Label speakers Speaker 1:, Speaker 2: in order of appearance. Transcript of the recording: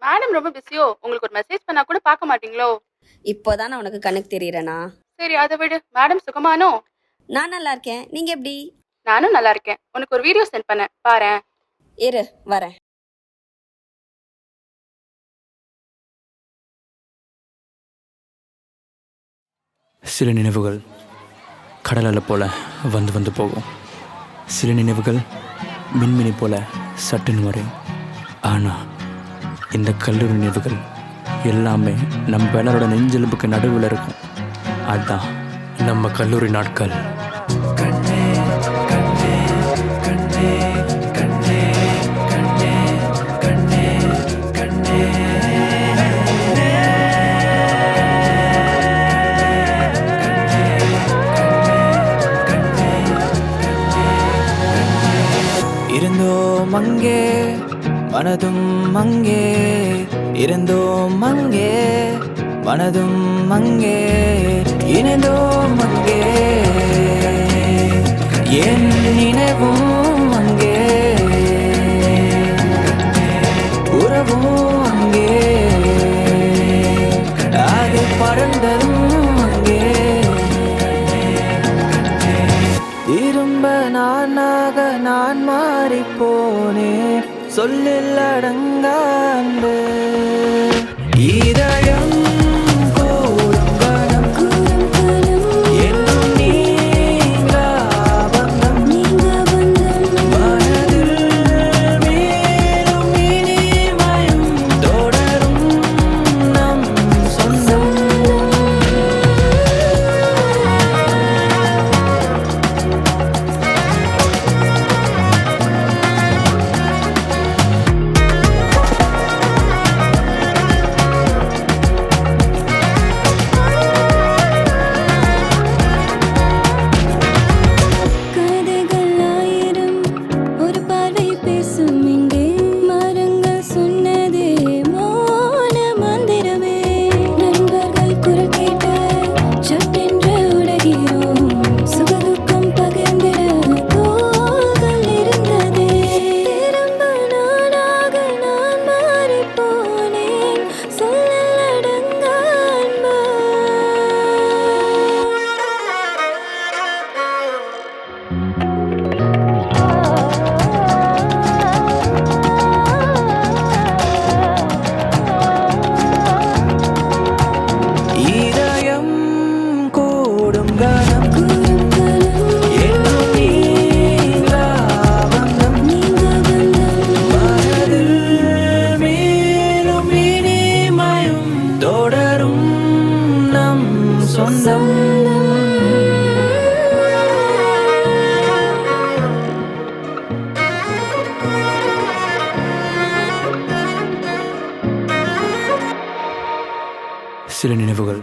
Speaker 1: Madam ரொம்ப பிஸியோ? உங்களுக்கு ஒரு மெசேஜ் பண்ணா கூட பார்க்க மாட்டீங்களோ?
Speaker 2: இப்போதான் உனக்கு கணக்கு தெரியறனா?
Speaker 1: சரி அதை விடு. மேடம் சுகமானோ?
Speaker 2: நான் நல்லா இருக்கேன். நீங்க எப்படி?
Speaker 1: நானும் நல்லா இருக்கேன். உனக்கு ஒரு வீடியோ சென்ட் பண்ணேன் பாரேன்.
Speaker 2: இரு வரேன்.
Speaker 3: சில நினைவுகள் கடல் அலை போல வந்து வந்து போகும். சில நினைவுகள் மின்மினி போல சட்டுன்னு வரும். ஆனால் இந்த கல்லூரி நினைவுகள் எல்லாமே நம்ம எல்லாரோட நெஞ்செலும்புக்கு நடுவில் இருக்கும். அதுதான் நம்ம கல்லூரி நாட்கள்.
Speaker 4: இருந்தோம் அங்கே மனதும் அங்கே, இருந்தோம் அங்கே மனதும் அங்கே, இணைந்தோம் அங்கே, என் நினைவும் அங்கே, உறவும் அங்கே, அது பறந்ததும் அங்கே. திரும்ப நானாக நான் மாறிப்போனேன், சொல்லில் அடங்க அன்பு. இதயம் கூடும் கணம் என்றும் நீங்கா பந்தம், மனதில் மேலும் இனிமையும் தொடரும் நம் சொந்தம். இதயம் கூடும் கணம் என்றும் நீங்கா பந்தம், மனதில் மேலும் இனிமையும் தொடரும் நம் சொந்தம்.
Speaker 3: சில நினைவுகள்